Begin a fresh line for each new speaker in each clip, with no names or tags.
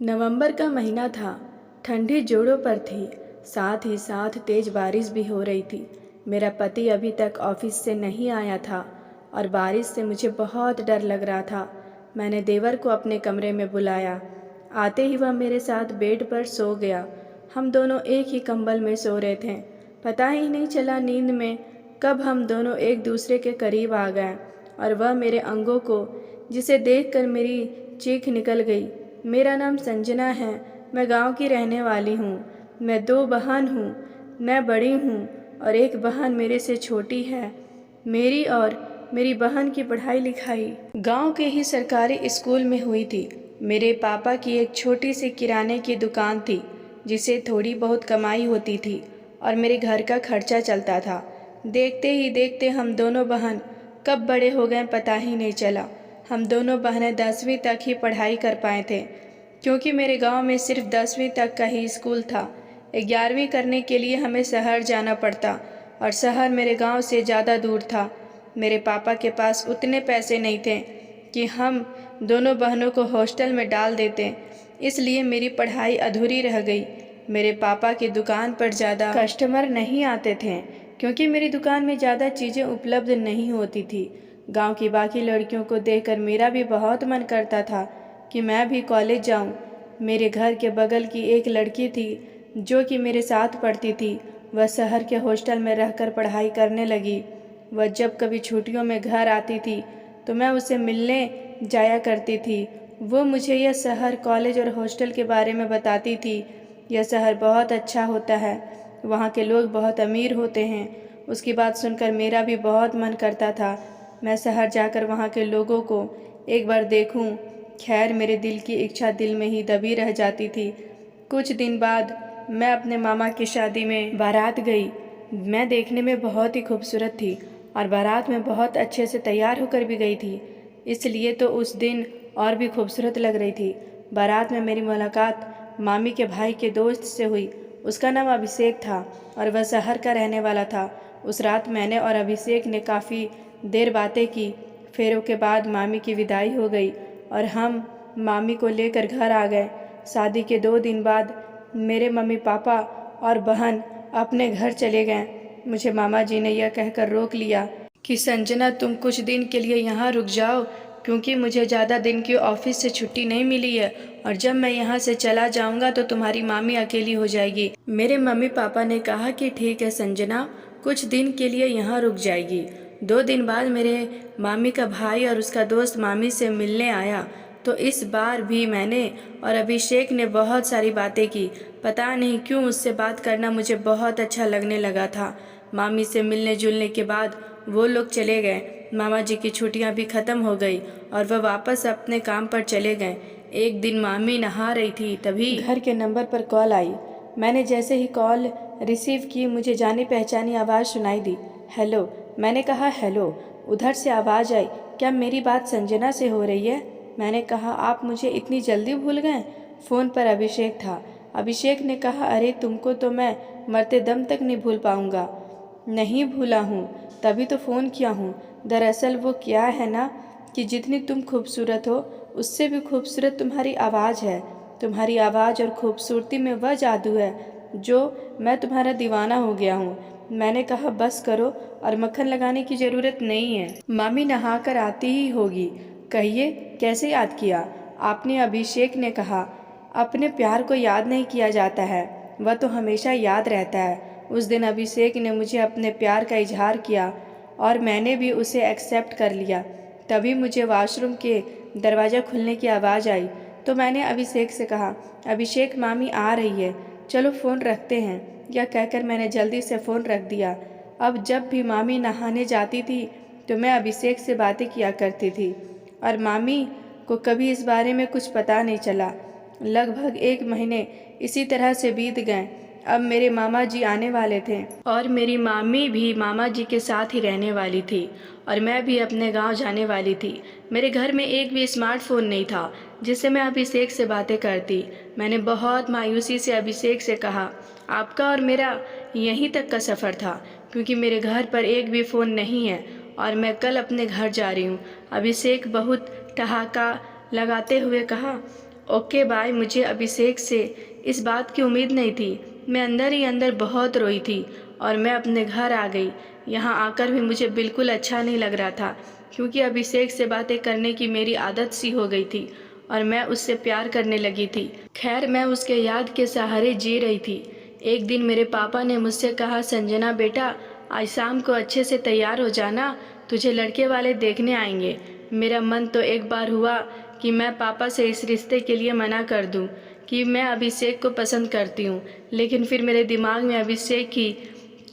नवंबर का महीना था। ठंडी जोरों पर थी, साथ ही साथ तेज बारिश भी हो रही थी। मेरा पति अभी तक ऑफिस से नहीं आया था और बारिश से मुझे बहुत डर लग रहा था। मैंने देवर को अपने कमरे में बुलाया। आते ही वह मेरे साथ बेड पर सो गया। हम दोनों एक ही कंबल में सो रहे थे। पता ही नहीं चला नींद में कब हम दोनों एक दूसरे के करीब आ गए और वह मेरे अंगों को, जिसे देखकर मेरी चीख निकल गई। मेरा नाम संजना है। मैं गांव की रहने वाली हूँ। मैं 2 बहन हूँ। मैं बड़ी हूँ और एक बहन मेरे से छोटी है। मेरी और मेरी बहन की पढ़ाई लिखाई गांव के ही सरकारी स्कूल में हुई थी। मेरे पापा की एक छोटी सी किराने की दुकान थी जिसे थोड़ी बहुत कमाई होती थी और मेरे घर का खर्चा चलता था। देखते ही देखते हम दोनों बहन कब बड़े हो गए पता ही नहीं चला। हम दोनों बहनें 10वीं तक ही पढ़ाई कर पाए थे, क्योंकि मेरे गांव में सिर्फ 10वीं तक का ही स्कूल था। 11वीं करने के लिए हमें शहर जाना पड़ता और शहर मेरे गांव से ज़्यादा दूर था। मेरे पापा के पास उतने पैसे नहीं थे कि हम दोनों बहनों को हॉस्टल में डाल देते, इसलिए मेरी पढ़ाई अधूरी रह गई। मेरे पापा की दुकान पर ज़्यादा कस्टमर नहीं आते थे, क्योंकि मेरी दुकान में ज़्यादा चीज़ें उपलब्ध नहीं होती थी। गांव की बाकी लड़कियों को देखकर मेरा भी बहुत मन करता था कि मैं भी कॉलेज जाऊं। मेरे घर के बगल की एक लड़की थी जो कि मेरे साथ पढ़ती थी। वह शहर के हॉस्टल में रहकर पढ़ाई करने लगी। वह जब कभी छुट्टियों में घर आती थी तो मैं उसे मिलने जाया करती थी। वो मुझे यह शहर, कॉलेज और हॉस्टल के बारे में बताती थी। यह शहर बहुत अच्छा होता है, वहाँ के लोग बहुत अमीर होते हैं। उसकी बात सुनकर मेरा भी बहुत मन करता था मैं शहर जाकर वहाँ के लोगों को एक बार देखूं। खैर, मेरे दिल की इच्छा दिल में ही दबी रह जाती थी। कुछ दिन बाद मैं अपने मामा की शादी में बारात गई। मैं देखने में बहुत ही खूबसूरत थी और बारात में बहुत अच्छे से तैयार होकर भी गई थी, इसलिए तो उस दिन और भी खूबसूरत लग रही थी। बारात में मेरी मुलाकात मामी के भाई के दोस्त से हुई। उसका नाम अभिषेक था और वह शहर का रहने वाला था। उस रात मैंने और अभिषेक ने काफ़ी देर बातें की। फेरों के बाद मामी की विदाई हो गई और हम मामी को लेकर घर आ गए। शादी के 2 दिन बाद मेरे मम्मी पापा और बहन अपने घर चले गए। मुझे मामा जी ने यह कहकर रोक लिया कि संजना, तुम कुछ दिन के लिए यहाँ रुक जाओ, क्योंकि मुझे ज़्यादा दिन की ऑफिस से छुट्टी नहीं मिली है और जब मैं यहाँ से चला जाऊँगा तो तुम्हारी मामी अकेली हो जाएगी। मेरे मम्मी पापा ने कहा कि ठीक है संजना, कुछ दिन के लिए यहाँ रुक जाएगी। 2 दिन बाद मेरे मामी का भाई और उसका दोस्त मामी से मिलने आया, तो इस बार भी मैंने और अभिषेक ने बहुत सारी बातें की। पता नहीं क्यों उससे बात करना मुझे बहुत अच्छा लगने लगा था। मामी से मिलने जुलने के बाद वो लोग चले गए। मामा जी की छुट्टियां भी ख़त्म हो गई और वह वापस अपने काम पर चले गए। एक दिन मामी नहा रही थी, तभी घर के नंबर पर कॉल आई। मैंने जैसे ही कॉल रिसीव की, मुझे जानी पहचानी आवाज़ सुनाई दी। हेलो, मैंने कहा हेलो। उधर से आवाज़ आई, क्या मेरी बात संजना से हो रही है? मैंने कहा, आप मुझे इतनी जल्दी भूल गए? फ़ोन पर अभिषेक था। अभिषेक ने कहा, अरे तुमको तो मैं मरते दम तक नहीं भूल पाऊँगा। नहीं भूला हूँ, तभी तो फ़ोन किया हूँ। दरअसल वो क्या है ना कि जितनी तुम खूबसूरत हो उससे भी खूबसूरत तुम्हारी आवाज़ है। तुम्हारी आवाज़ और खूबसूरती में वह जादू है जो मैं तुम्हारा दीवाना हो गया हूँ। मैंने कहा, बस करो और मक्खन लगाने की ज़रूरत नहीं है। मामी नहाकर आती ही होगी। कहिए, कैसे याद किया आपने? अभिषेक ने कहा, अपने प्यार को याद नहीं किया जाता है, वह तो हमेशा याद रहता है। उस दिन अभिषेक ने मुझे अपने प्यार का इजहार किया और मैंने भी उसे एक्सेप्ट कर लिया। तभी मुझे वॉशरूम के दरवाज़ा खुलने की आवाज़ आई, तो मैंने अभिषेक से कहा, अभिषेक, मामी आ रही है, चलो फ़ोन रखते हैं। यह कहकर मैंने जल्दी से फ़ोन रख दिया। अब जब भी मामी नहाने जाती थी तो मैं अभिषेक से बातें किया करती थी और मामी को कभी इस बारे में कुछ पता नहीं चला। लगभग 1 महीने इसी तरह से बीत गए। अब मेरे मामा जी आने वाले थे और मेरी मामी भी मामा जी के साथ ही रहने वाली थी और मैं भी अपने गांव जाने वाली थी। मेरे घर में एक भी स्मार्टफोन नहीं था जिससे मैं अभिषेक से बातें करती। मैंने बहुत मायूसी से अभिषेक से कहा, आपका और मेरा यहीं तक का सफ़र था, क्योंकि मेरे घर पर एक भी फ़ोन नहीं है और मैं कल अपने घर जा रही हूँ। अभिषेक बहुत ठहाका लगाते हुए कहा, ओके बाय। मुझे अभिषेक से इस बात की उम्मीद नहीं थी। मैं अंदर ही अंदर बहुत रोई थी और मैं अपने घर आ गई। यहाँ आकर भी मुझे बिल्कुल अच्छा नहीं लग रहा था, क्योंकि अभिषेक से बातें करने की मेरी आदत सी हो गई थी और मैं उससे प्यार करने लगी थी। खैर, मैं उसके याद के सहारे जी रही थी। एक दिन मेरे पापा ने मुझसे कहा, संजना बेटा, आज शाम को अच्छे से तैयार हो जाना, तुझे लड़के वाले देखने आएंगे। मेरा मन तो एक बार हुआ कि मैं पापा से इस रिश्ते के लिए मना कर दूं कि मैं अभिषेक को पसंद करती हूं, लेकिन फिर मेरे दिमाग में अभिषेक की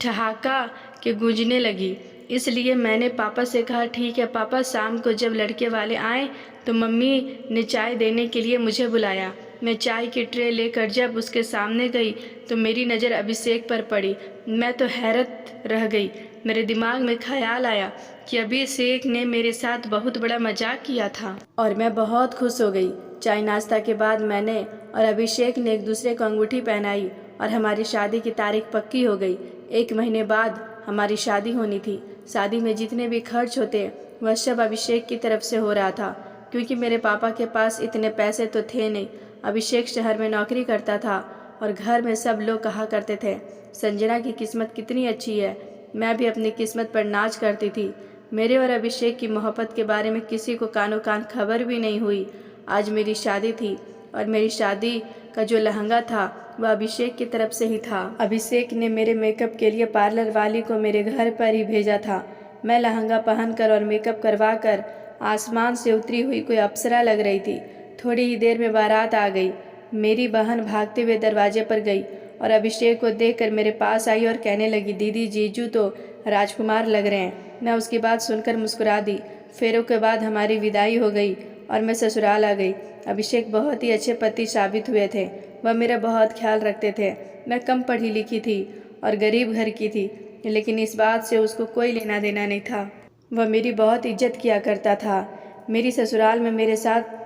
ठहाका के गूंजने लगी। इसलिए मैंने पापा से कहा, ठीक है पापा, शाम को जब लड़के वाले आए तो मम्मी ने चाय देने के लिए मुझे बुलाया। मैं चाय की ट्रे लेकर जब उसके सामने गई तो मेरी नज़र अभिषेक पर पड़ी। मैं तो हैरत रह गई। मेरे दिमाग में ख्याल आया कि अभिषेक ने मेरे साथ बहुत बड़ा मजाक किया था और मैं बहुत खुश हो गई। चाय नाश्ता के बाद मैंने और अभिषेक ने एक दूसरे को अंगूठी पहनाई और हमारी शादी की तारीख पक्की हो गई। 1 महीने बाद हमारी शादी होनी थी। शादी में जितने भी खर्च होते वह सब अभिषेक की तरफ से हो रहा था, क्योंकि मेरे पापा के पास इतने पैसे तो थे नहीं। अभिषेक शहर में नौकरी करता था और घर में सब लोग कहा करते थे, संजना की किस्मत कितनी अच्छी है। मैं भी अपनी किस्मत पर नाच करती थी। मेरे और अभिषेक की मोहब्बत के बारे में किसी को कानो कान खबर भी नहीं हुई। आज मेरी शादी थी और मेरी शादी का जो लहंगा था वह अभिषेक की तरफ से ही था। अभिषेक ने मेरे मेकअप के लिए पार्लर वाली को मेरे घर पर ही भेजा था। मैं लहंगा पहनकर और मेकअप करवा कर आसमान से उतरी हुई कोई अप्सरा लग रही थी। थोड़ी ही देर में बारात आ गई। मेरी बहन भागते हुए दरवाजे पर गई और अभिषेक को देखकर मेरे पास आई और कहने लगी, दीदी जीजू तो राजकुमार लग रहे हैं। मैं उसकी बात सुनकर मुस्कुरा दी। फेरों के बाद हमारी विदाई हो गई और मैं ससुराल आ गई। अभिषेक बहुत ही अच्छे पति साबित हुए थे। वह मेरा बहुत ख्याल रखते थे। मैं कम पढ़ी लिखी थी और गरीब घर की थी, लेकिन इस बात से उसको कोई लेना देना नहीं था। वह मेरी बहुत इज्जत किया करता था। मेरी ससुराल में मेरे साथ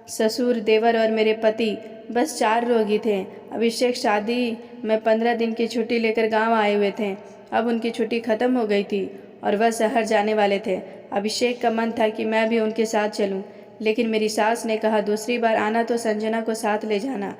ससुर, देवर और मेरे पति बस 4 लोग ही थे। अभिषेक शादी में 15 दिन की छुट्टी लेकर गांव आए हुए थे। अब उनकी छुट्टी ख़त्म हो गई थी और वह शहर जाने वाले थे। अभिषेक का मन था कि मैं भी उनके साथ चलूं, लेकिन मेरी सास ने कहा, दूसरी बार आना तो संजना को साथ ले जाना।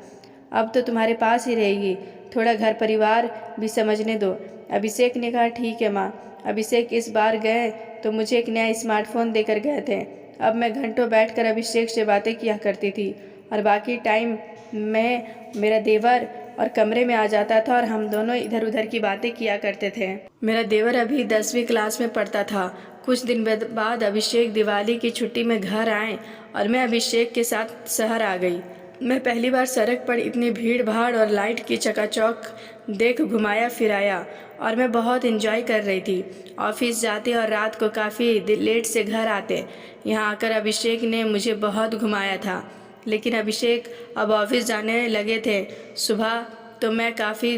अब तो तुम्हारे पास ही रहेगी, थोड़ा घर परिवार भी समझने दो। अभिषेक ने कहा, ठीक है माँ। अभिषेक इस बार गए तो मुझे एक नया स्मार्टफोन देकर गए थे। अब मैं घंटों बैठकर अभिषेक से बातें किया करती थी और बाकी टाइम मैं मेरा देवर और कमरे में आ जाता था और हम दोनों इधर उधर की बातें किया करते थे। मेरा देवर अभी 10वीं क्लास में पढ़ता था। कुछ दिन बाद अभिषेक दिवाली की छुट्टी में घर आए और मैं अभिषेक के साथ शहर आ गई। मैं पहली बार सड़क पर इतनी भीड़ भाड़ और लाइट की चकाचौंध देख घुमाया फिराया और मैं बहुत एंजॉय कर रही थी। ऑफिस जाते और रात को काफ़ी लेट से घर आते। यहाँ आकर अभिषेक ने मुझे बहुत घुमाया था, लेकिन अभिषेक अब ऑफिस जाने लगे थे। सुबह तो मैं काफ़ी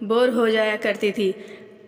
बोर हो जाया करती थी।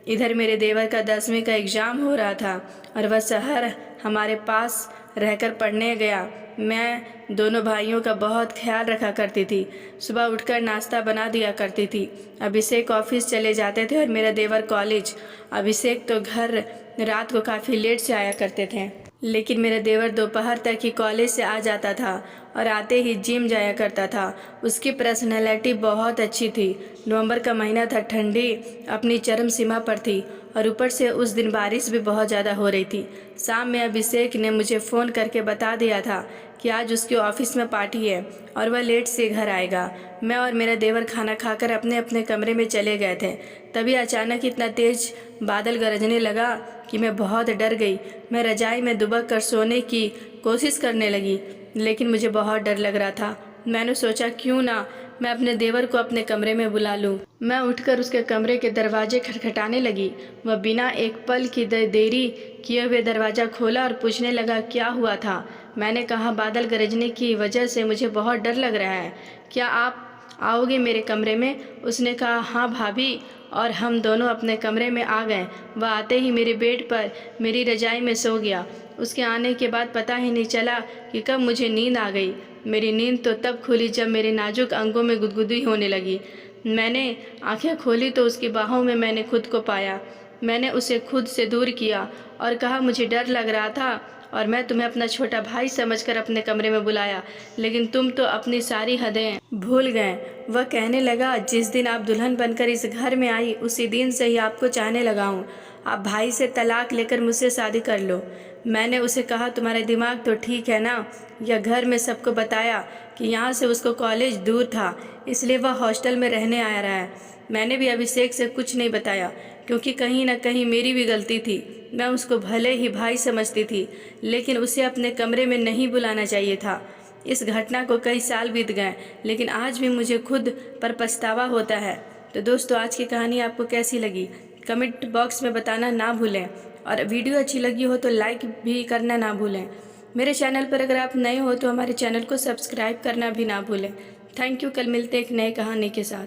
इधर मेरे देवर का 10वीं का एग्ज़ाम हो रहा था और वह शहर हमारे पास रहकर पढ़ने गया। मैं दोनों भाइयों का बहुत ख्याल रखा करती थी। सुबह उठकर नाश्ता बना दिया करती थी। अभिषेक ऑफिस चले जाते थे और मेरा देवर कॉलेज। अभिषेक तो घर रात को काफ़ी लेट से आया करते थे, लेकिन मेरा देवर दोपहर तक ही कॉलेज से आ जाता था और आते ही जिम जाया करता था। उसकी पर्सनैलिटी बहुत अच्छी थी। नवंबर का महीना था, ठंडी अपनी चरम सीमा पर थी और ऊपर से उस दिन बारिश भी बहुत ज़्यादा हो रही थी। शाम में अभिषेक ने मुझे फ़ोन करके बता दिया था कि आज उसके ऑफिस में पार्टी है और वह लेट से घर आएगा। मैं और मेरा देवर खाना खाकर अपने अपने कमरे में चले गए थे। तभी अचानक इतना तेज़ बादल गरजने लगा कि मैं बहुत डर गई। मैं रजाई में दुबक कर सोने की कोशिश करने लगी, लेकिन मुझे बहुत डर लग रहा था। मैंने सोचा क्यों ना मैं अपने देवर को अपने कमरे में बुला लूं। मैं उठकर उसके कमरे के दरवाजे खटखटाने लगी। वह बिना एक पल की देरी किए हुए दरवाज़ा खोला और पूछने लगा, क्या हुआ था। मैंने कहा, बादल गरजने की वजह से मुझे बहुत डर लग रहा है, क्या आप आओगे मेरे कमरे में। उसने कहा, हाँ भाभी, और हम दोनों अपने कमरे में आ गए। वह आते ही मेरे बेड पर मेरी रजाई में सो गया। उसके आने के बाद पता ही नहीं चला कि कब मुझे नींद आ गई। मेरी नींद तो तब खुली जब मेरे नाजुक अंगों में गुदगुदी होने लगी। मैंने आंखें खोली तो उसकी बाहों में मैंने खुद को पाया। मैंने उसे खुद से दूर किया और कहा, मुझे डर लग रहा था और मैं तुम्हें अपना छोटा भाई समझकर अपने कमरे में बुलाया, लेकिन तुम तो अपनी सारी हदें भूल गए। वह कहने लगा, जिस दिन आप दुल्हन बनकर इस घर में आई उसी दिन से ही आपको चाहने लगा हूँ। आप भाई से तलाक लेकर मुझसे शादी कर लो। मैंने उसे कहा, तुम्हारा दिमाग तो ठीक है ना। यह घर में सबको बताया कि यहाँ से उसको कॉलेज दूर था, इसलिए वह हॉस्टल में रहने आ रहा है। मैंने भी अभिषेक से कुछ नहीं बताया, क्योंकि कहीं ना कहीं मेरी भी गलती थी। मैं उसको भले ही भाई समझती थी, लेकिन उसे अपने कमरे में नहीं बुलाना चाहिए था। इस घटना को कई साल बीत गए, लेकिन आज भी मुझे खुद पर पछतावा होता है। तो दोस्तों, आज की कहानी आपको कैसी लगी कमेंट बॉक्स में बताना ना भूलें, और वीडियो अच्छी लगी हो तो लाइक भी करना ना भूलें। मेरे चैनल पर अगर आप नए हो तो हमारे चैनल को सब्सक्राइब करना भी ना भूलें। Thank you. कल मिलते एक नए कहानी के साथ।